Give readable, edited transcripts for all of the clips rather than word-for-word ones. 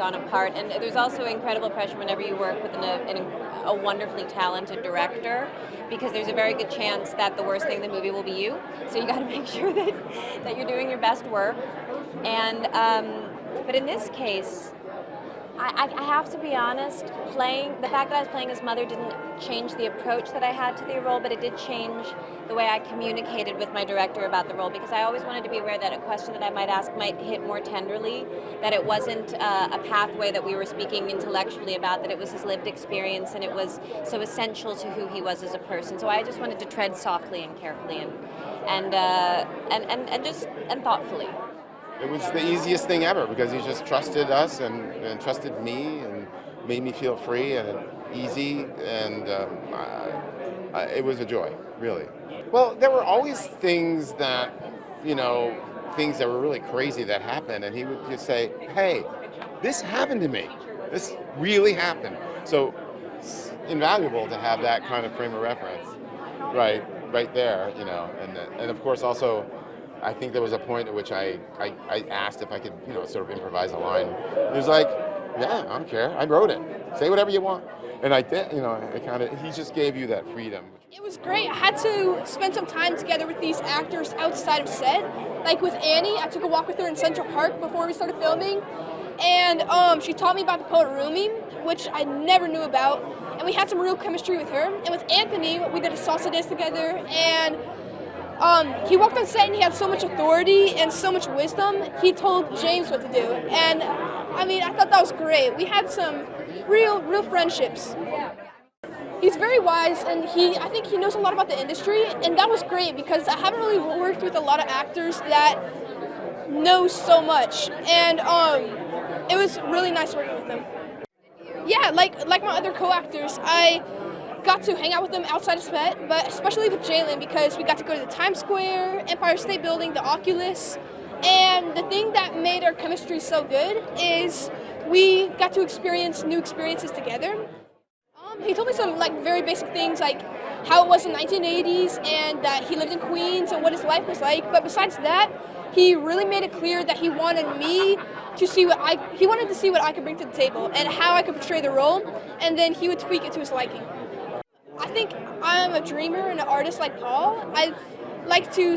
on a part. And there's also incredible pressure whenever you work with a wonderfully talented director, because there's a very good chance that the worst thing in the movie will be you. So you got to make sure that you're doing your best work. And but in this case, I have to be honest, the fact that I was playing his mother didn't change the approach that I had to the role, but it did change the way I communicated with my director about the role, because I always wanted to be aware that a question that I might ask might hit more tenderly, that it wasn't a pathway that we were speaking intellectually about, that it was his lived experience and it was so essential to who he was as a person. So I just wanted to tread softly and carefully and thoughtfully. It was the easiest thing ever because he just trusted us and trusted me and made me feel free and easy, and it was a joy, really. Well, there were always things that, things that were really crazy that happened, and he would just say, hey, this happened to me. This really happened. So it's invaluable to have that kind of frame of reference right there, and of course also, I think there was a point at which I asked if I could, sort of improvise a line. He was like, yeah, I don't care. I wrote it. Say whatever you want. And I did, he just gave you that freedom. It was great. I had to spend some time together with these actors outside of set. Like with Annie, I took a walk with her in Central Park before we started filming. And she taught me about the poet Rumi, which I never knew about. And we had some real chemistry with her. And with Anthony, we did a salsa dance together. And he walked on set and he had so much authority and so much wisdom. He told James what to do. And I thought that was great. We had some real friendships. He's very wise, and I think he knows a lot about the industry, and that was great because I haven't really worked with a lot of actors that know so much. And it was really nice working with them. Yeah, like my other co-actors, I got to hang out with them outside of set, but especially with Jaylin because we got to go to the Times Square, Empire State Building, the Oculus, and the thing that made our chemistry so good is we got to experience new experiences together. He told me some very basic things like how it was in the 1980s and that he lived in Queens and what his life was like, but besides that, he really made it clear that he wanted me to see he wanted to see what I could bring to the table and how I could portray the role, and then he would tweak it to his liking. I think I'm a dreamer and an artist like Paul. I like to,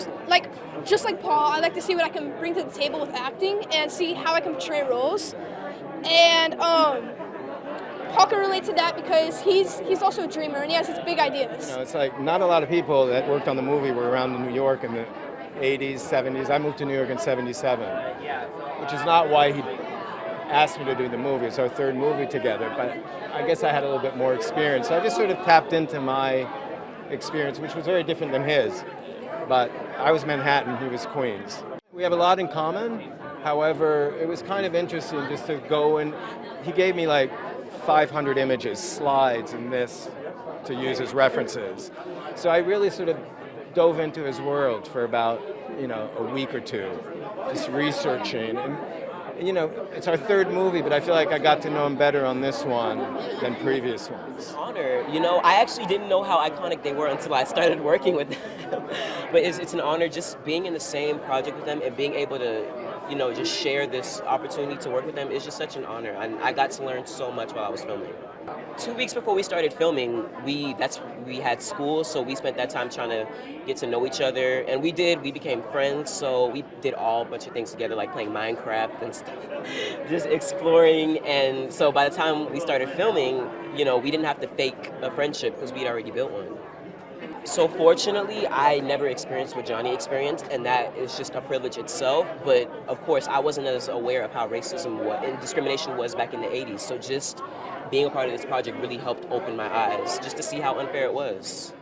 just like Paul, I like to see what I can bring to the table with acting and see how I can portray roles. And Paul can relate to that because he's also a dreamer and he has his big ideas. It's like not a lot of people that worked on the movie were around in New York in the 80s, 70s. I moved to New York in 77, which is not why he asked me to do the movie. It's our third movie together, but I guess I had a little bit more experience. So I just sort of tapped into my experience, which was very different than his. But I was Manhattan, he was Queens. We have a lot in common. However, it was kind of interesting just to go and he gave me 500 images, slides, and this to use as references. So I really sort of dove into his world for about, a week or two, just researching. And, it's our third movie, but I feel like I got to know him better on this one than previous ones. Honor. I actually didn't know how iconic they were until I started working with them. But it's an honor just being in the same project with them and being able to, just share this opportunity to work with them is just such an honor. And I got to learn so much while I was filming. 2 weeks before we started filming, we had school, so we spent that time trying to get to know each other, and we became friends, so we did a bunch of things together, like playing Minecraft and stuff, just exploring. And so by the time we started filming, we didn't have to fake a friendship because we'd already built one. So fortunately, I never experienced what Johnny experienced, and that is just a privilege itself. But of course, I wasn't as aware of how racism and discrimination was back in the 80s. So just being a part of this project really helped open my eyes, just to see how unfair it was.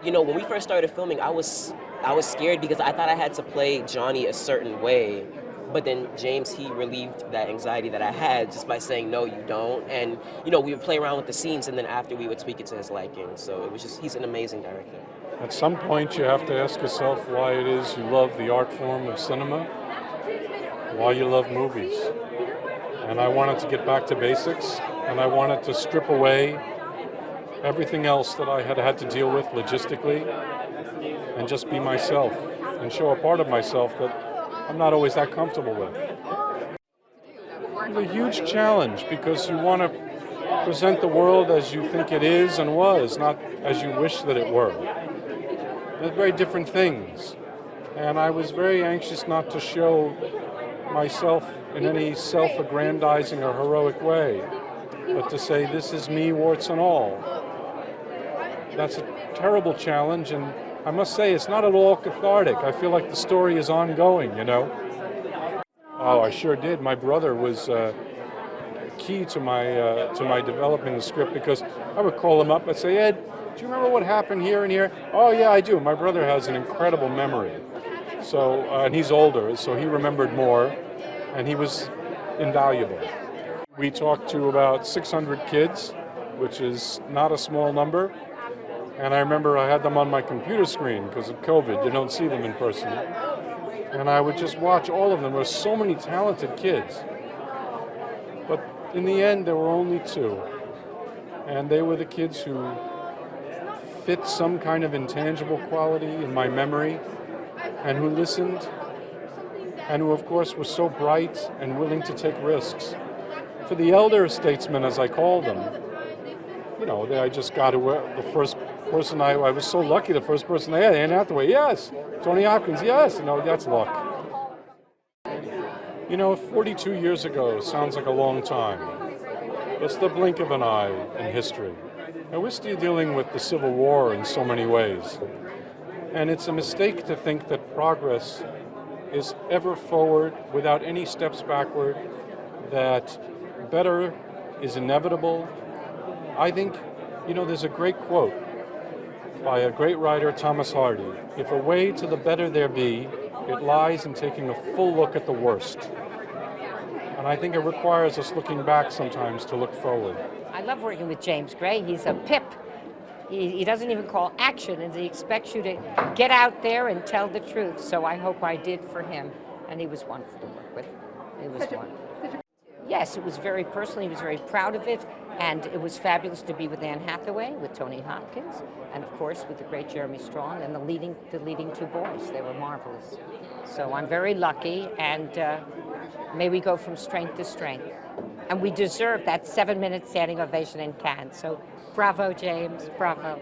When we first started filming, I was scared because I thought I had to play Johnny a certain way. But then James, he relieved that anxiety that I had just by saying, no, you don't. And, we would play around with the scenes, and then after we would tweak it to his liking. So it was he's an amazing director. At some point, you have to ask yourself why it is you love the art form of cinema, why you love movies. And I wanted to get back to basics, and I wanted to strip away everything else that I had to deal with logistically and just be myself and show a part of myself that I'm not always that comfortable with. It's a huge challenge because you want to present the world as you think it is and was, not as you wish that it were. They're very different things. And I was very anxious not to show myself in any self-aggrandizing or heroic way, but to say, this is me, warts and all. That's a terrible challenge, and I must say, it's not at all cathartic. I feel like the story is ongoing, you know? Oh, I sure did. My brother was key to my developing the script, because I would call him up and say, Ed, do you remember what happened here and here? Oh, yeah, I do. My brother has an incredible memory. So, and he's older, so he remembered more, and he was invaluable. We talked to about 600 kids, which is not a small number. And I remember I had them on my computer screen because of COVID. You don't see them in person. And I would just watch all of them. There were so many talented kids. But in the end, there were only 2. And they were the kids who fit some kind of intangible quality in my memory, and who listened, and who, of course, were so bright and willing to take risks. For the elder statesmen, as I call them, you know, I just got to the first person I was so lucky, the first person I had, Anne Hathaway, yes. Tony Hopkins, yes. You know, that's luck. You know, 42 years ago sounds like a long time. It's the blink of an eye in history. And we're still dealing with the Civil War in so many ways. And it's a mistake to think that progress is ever forward without any steps backward, that better is inevitable. I think, you know, there's a great quote by a great writer, Thomas Hardy. If a way to the better there be, it lies in taking a full look at the worst. And I think it requires us looking back sometimes to look forward. I love working with James Gray. He's a pip. He doesn't even call action, and he expects you to get out there and tell the truth. So I hope I did for him. And he was wonderful to work with. It was wonderful. Yes, it was very personal. He was very proud of it. And it was fabulous to be with Anne Hathaway, with Tony Hopkins, and of course with the great Jeremy Strong and the leading 2 boys. They were marvelous. So I'm very lucky, and may we go from strength to strength. And we deserve that 7-minute standing ovation in Cannes. So bravo, James, bravo.